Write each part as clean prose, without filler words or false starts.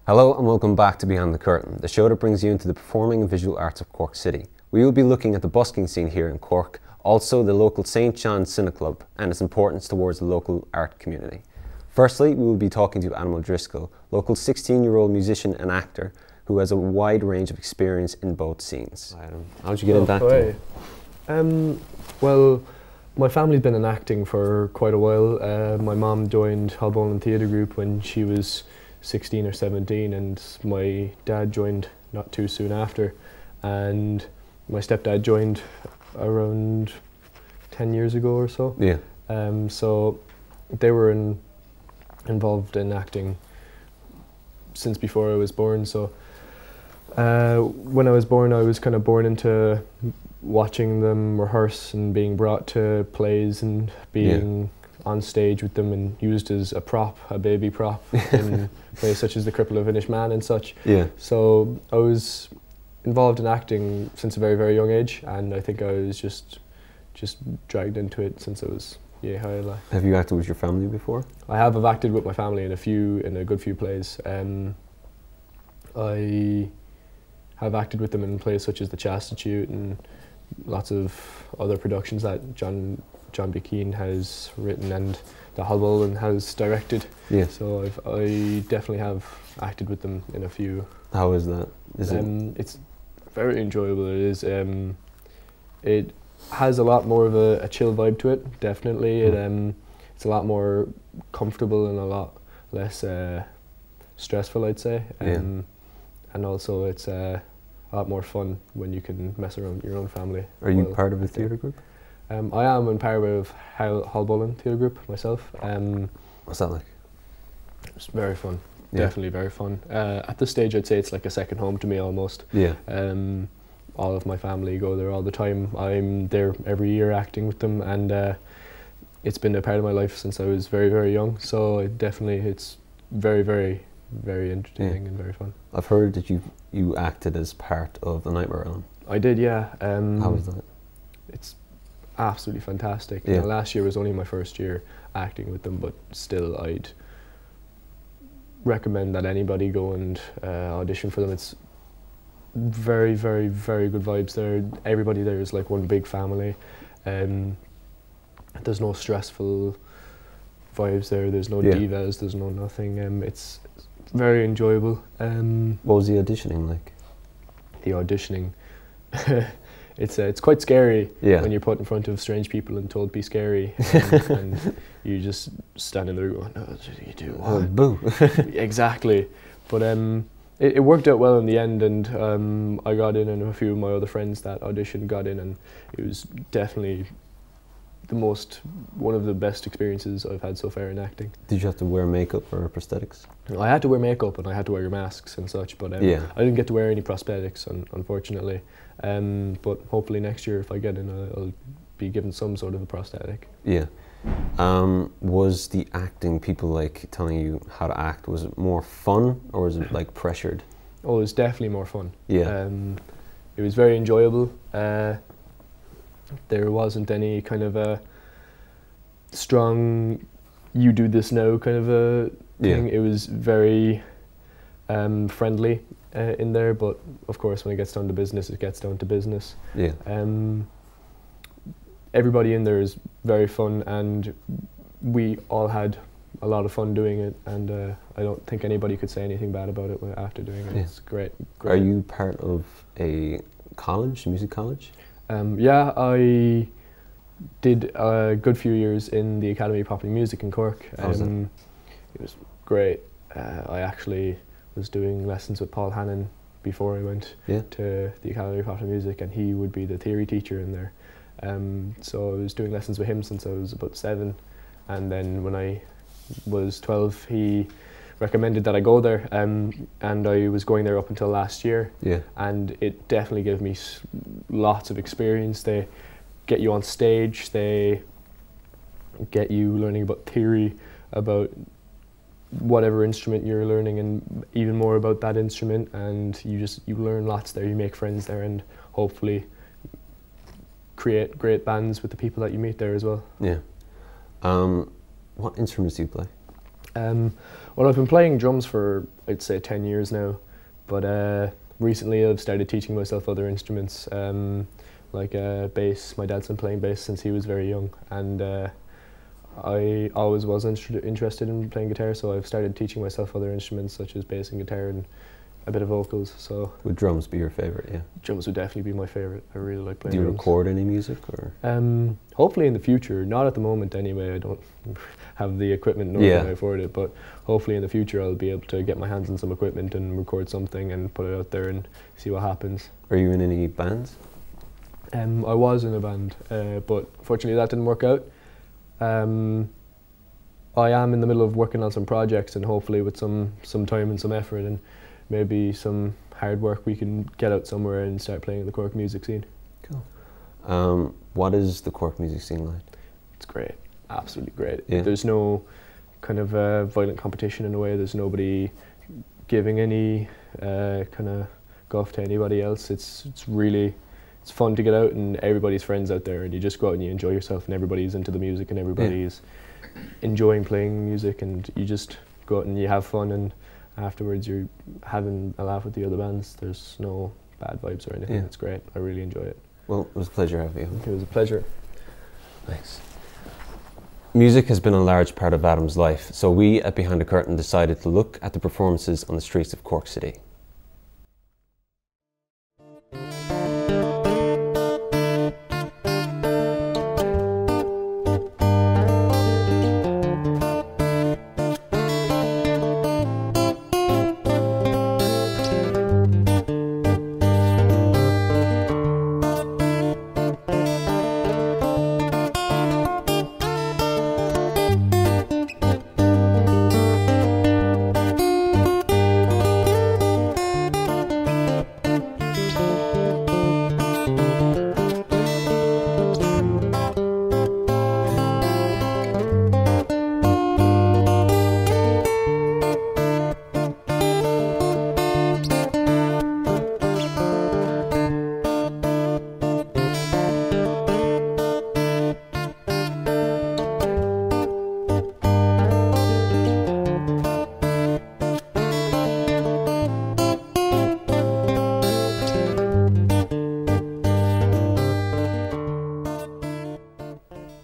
Hello and welcome back to Behind the Curtain, the show that brings you into the performing and visual arts of Cork City. We will be looking at the busking scene here in Cork, also the local St. John's Cinema Club and its importance towards the local art community. Firstly, we will be talking to Adam O'Driscoll, local 16-year-old musician and actor who has a wide range of experience in both scenes. Adam, how did you get into acting? Well, my family's been in acting for quite a while. My mom joined Holborn Theatre Group when she was 16 or 17, and my dad joined not too soon after, and my stepdad joined around 10 years ago or so. Yeah. So they were involved in acting since before I was born. So when I was born, I was kind of born into watching them rehearse and being brought to plays and being on stage with them and used as a prop, a baby prop, in plays such as The Cripple of Inish Man and such. Yeah. So I was involved in acting since a very, very young age, and I think I was just dragged into it since I was high. Have you acted with your family before? I've acted with my family in a good few plays. I have acted with them in plays such as The Chastitute and lots of other productions that John B. Keane has written and the Holborn has directed. Yeah. So I definitely have acted with them in a few. How is that? It's very enjoyable. It is. It has a lot more of a chill vibe to it. Definitely, it's a lot more comfortable and a lot less stressful, I'd say. And also, it's a lot more fun when you can mess around with your own family. Are you part of a theatre group? I am in part of Holborn Theatre Group myself. What's that like? It's very fun. Yeah. Definitely very fun. At this stage, I'd say it's like a second home to me almost. Yeah. All of my family go there all the time. I'm there every year acting with them, and it's been a part of my life since I was very, very young. So it's very, very, very entertaining and very fun. I've heard that you acted as part of The Nightmare Island. I did, yeah. How was that? It's absolutely fantastic. Yeah. Last year was only my first year acting with them, but still I'd recommend that anybody go and audition for them. It's very, very, very good vibes there. Everybody there is like one big family. There's no stressful vibes there. There's no divas. There's no nothing. It's very enjoyable. What was the auditioning like? The auditioning, it's quite scary when you're put in front of strange people and told be scary, and you just standing there going, "Oh, you do what?" Boo. Exactly, but it worked out well in the end, and I got in, and a few of my other friends that auditioned got in, and it was definitely one of the best experiences I've had so far in acting. Did you have to wear makeup or prosthetics? I had to wear makeup and I had to wear masks and such, but I didn't get to wear any prosthetics, unfortunately. But hopefully next year, if I get in, I'll be given some sort of a prosthetic. Yeah. Was the acting, people like telling you how to act, was it more fun or was it like pressured? Oh, it was definitely more fun. Yeah. It was very enjoyable. There wasn't any kind of a strong, you do this now kind of a thing. It was very friendly in there, but of course when it gets down to business, it gets down to business. Yeah. Everybody in there is very fun, and we all had a lot of fun doing it, and I don't think anybody could say anything bad about it after doing it. It's great. Are you part of a college, music college? Yeah, I did a good few years in the Academy of Popular Music in Cork. How was it? It was great. I actually was doing lessons with Paul Hannon before I went to the Academy of Popular Music, and he would be the theory teacher in there. So I was doing lessons with him since I was about 7, and then when I was 12, he recommended that I go there, and I was going there up until last year. Yeah. And it definitely gave me lots of experience. They get you on stage, they get you learning about theory, about whatever instrument you're learning, and even more about that instrument, and you learn lots there. You make friends there, and hopefully create great bands with the people that you meet there as well. Yeah. What instruments do you play? Well, I've been playing drums for, I'd say, 10 years now, but recently I've started teaching myself other instruments, like bass. My dad's been playing bass since he was very young, and I always was interested in playing guitar, so I've started teaching myself other instruments such as bass and guitar and a bit of vocals. So would drums be your favourite? Yeah, drums would definitely be my favourite. I really like playing drums. Do you drums. record any music, or? Hopefully in the future, not at the moment anyway. I don't have the equipment nor can I afford it, but hopefully in the future I'll be able to get my hands on some equipment and record something and put it out there and see what happens. Are you in any bands? I was in a band, but fortunately that didn't work out. I am in the middle of working on some projects, and hopefully with some time and some effort and maybe some hard work, we can get out somewhere and start playing in the Cork music scene. Cool. What is the Cork music scene like? It's great, absolutely great. Yeah. There's no kind of violent competition in a way. There's nobody giving any kind of guff to anybody else. It's fun to get out, and everybody's friends out there, and you just go out and you enjoy yourself, and everybody's into the music, and everybody's enjoying playing music, and you just go out and you have fun, and afterwards you're having a laugh with the other bands. There's no bad vibes or anything. It's great. I really enjoy it. Well, it was a pleasure having you. It was a pleasure. Thanks. Music has been a large part of Adam's life, so we at Behind the Curtain decided to look at the performances on the streets of Cork City.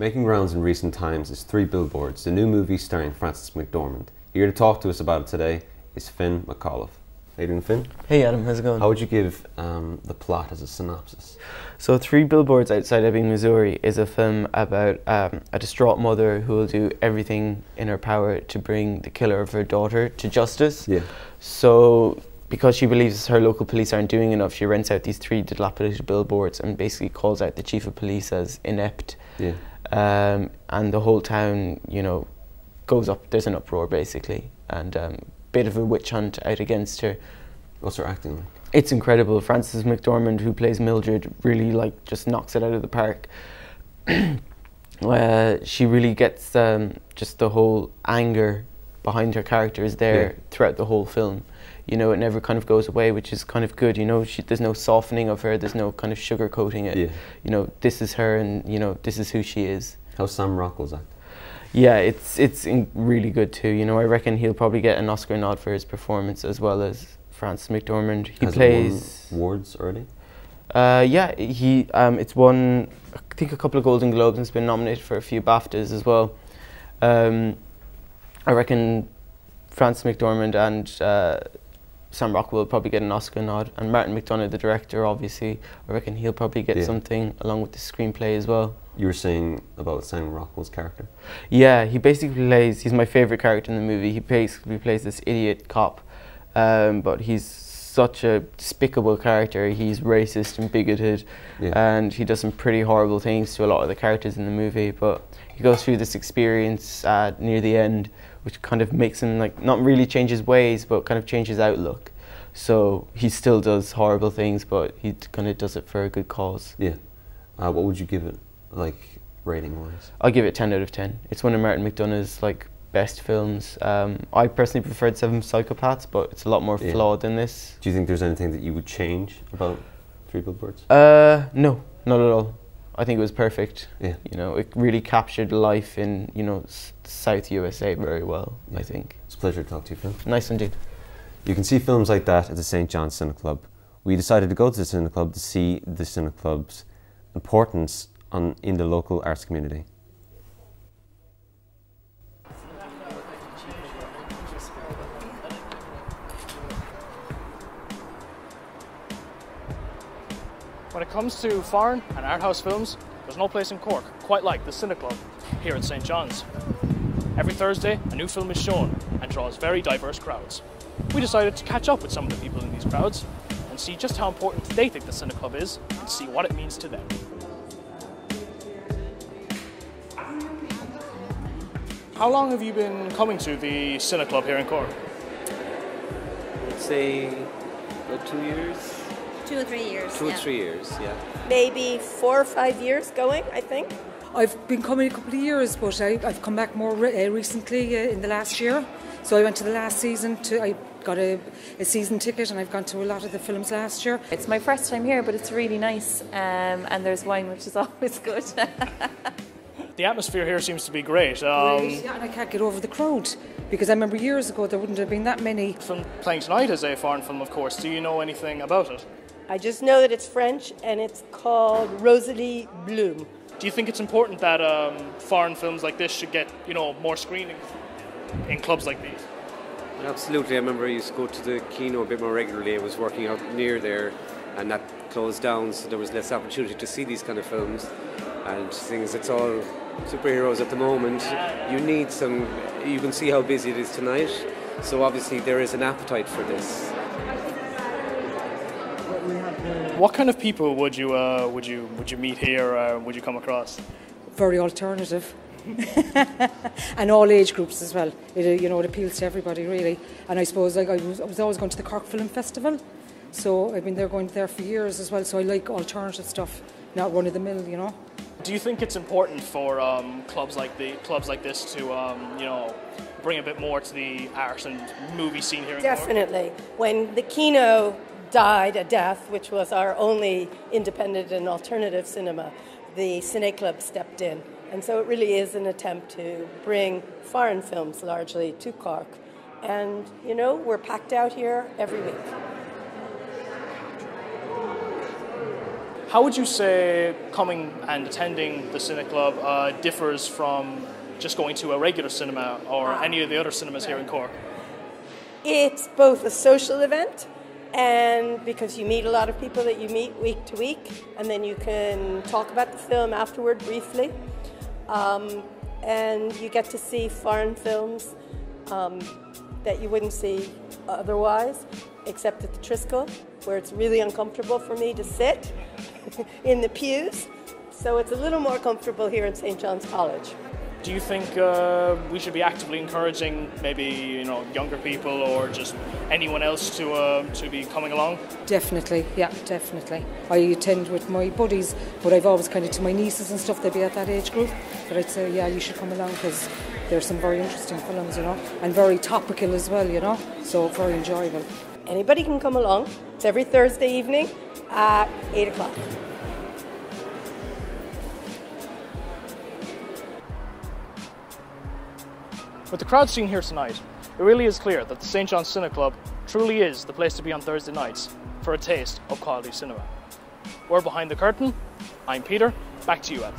Making rounds in recent times is Three Billboards, the new movie starring Frances McDormand. Here to talk to us about it today is Finn McAuliffe. How you doing, Finn? Hey Adam, how's it going? How would you give the plot as a synopsis? So Three Billboards Outside Ebbing, Missouri is a film about a distraught mother who will do everything in her power to bring the killer of her daughter to justice. Yeah. So because she believes her local police aren't doing enough, she rents out these 3 dilapidated billboards and basically calls out the chief of police as inept. Yeah. And the whole town, you know, goes up, there's an uproar basically, and bit of a witch hunt out against her. What's her acting like? It's incredible. Frances McDormand, who plays Mildred, really like just knocks it out of the park. She really gets just the whole anger behind her character is there throughout the whole film. You know, it never kind of goes away, which is kind of good. You know, there's no softening of her. There's no kind of sugarcoating it. Yeah. You know, this is her, and you know, this is who she is. How's Sam Rockwell's act? Yeah, it's really good too. You know, I reckon he'll probably get an Oscar nod for his performance as well as Frances McDormand. He plays won awards already. Yeah, it's won I think a couple of Golden Globes and it's been nominated for a few BAFTAs as well. I reckon Frances McDormand and Sam Rockwell will probably get an Oscar nod, and Martin McDonagh, the director, obviously, I reckon he'll probably get something along with the screenplay as well. You were saying about Sam Rockwell's character? Yeah, he basically he's my favourite character in the movie. He basically plays this idiot cop, but he's such a despicable character. He's racist and bigoted, and he does some pretty horrible things to a lot of the characters in the movie, but he goes through this experience near the end, which kind of makes him like not really change his ways, but kind of change his outlook. So he still does horrible things, but he kind of does it for a good cause. Yeah. What would you give it, like, rating-wise? I'll give it 10 out of 10. It's one of Martin McDonagh's like best films. I personally preferred Seven Psychopaths, but it's a lot more flawed than this. Do you think there's anything that you would change about Three Billboards? No, not at all. I think it was perfect. Yeah. You know, it really captured life in, you know, South USA very well, I think. It's a pleasure to talk to you, Phil. Nice indeed. You can see films like that at the St. John's Cinema Club. We decided to go to the Cinema Club to see the Cinema Club's importance in the local arts community. When it comes to foreign and art house films, there's no place in Cork quite like the Cinema Club here at St. John's. Every Thursday, a new film is shown and draws very diverse crowds. We decided to catch up with some of the people in these crowds and see just how important they think the Cinema Club is and see what it means to them. How long have you been coming to the Cinema Club here in Cork? I'd say about 2 years. 2 or 3 years. 2 or 3 years, yeah. Maybe 4 or 5 years going, I think. I've been coming a couple of years, but I've come back more recently in the last year. So I went to the last season. I got a season ticket, and I've gone to a lot of the films last year. It's my first time here, but it's really nice, and there's wine, which is always good. The atmosphere here seems to be great. Yeah, and I can't get over the crowd, because I remember years ago there wouldn't have been that many. Film playing tonight is a foreign film, of course. Do you know anything about it? I just know that it's French and it's called Rosalie Bloom. Do you think it's important that foreign films like this should get, you know, more screenings in clubs like these? Absolutely. I remember I used to go to the Kino a bit more regularly. I was working out near there, and that closed down, so there was less opportunity to see these kind of films. And things, it's all superheroes at the moment. You need some, you can see how busy it is tonight, so obviously there is an appetite for this. What kind of people would you meet here? Would you come across? Very alternative. And all age groups as well. It appeals to everybody really. And I suppose I was always going to the Cork Film Festival, so I've been going there for years as well. So I like alternative stuff, not run of the mill, you know. Do you think it's important for clubs like this to bring a bit more to the art and movie scene here in Cork? Definitely. When the Kino died a death, which was our only independent and alternative cinema, the Cine Club stepped in. And so it really is an attempt to bring foreign films largely to Cork. And, you know, we're packed out here every week. How would you say coming and attending the Cine Club differs from just going to a regular cinema or any of the other cinemas here in Cork? It's both a social event, and because you meet a lot of people that you meet week to week, and then you can talk about the film afterward briefly, and you get to see foreign films that you wouldn't see otherwise, except at the Triskel, where it's really uncomfortable for me to sit in the pews, so it's a little more comfortable here in St. John's College. Do you think we should be actively encouraging maybe younger people or just anyone else to be coming along? Definitely, yeah, definitely. I attend with my buddies, but I've always kind of to my nieces and stuff, they'd be at that age group. But I'd say, yeah, you should come along because there's some very interesting films, and very topical as well, so very enjoyable. Anybody can come along. It's every Thursday evening at 8 o'clock. With the crowd seen here tonight, it really is clear that the St. John's Cinema Club truly is the place to be on Thursday nights for a taste of quality cinema. We're Behind the Curtain. I'm Peter. Back to you, Ed.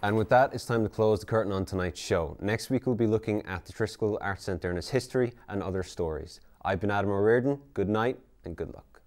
And with that, it's time to close the curtain on tonight's show. Next week, we'll be looking at the Triskel Arts Centre and its history and other stories. I've been Adam O'Riordan. Good night and good luck.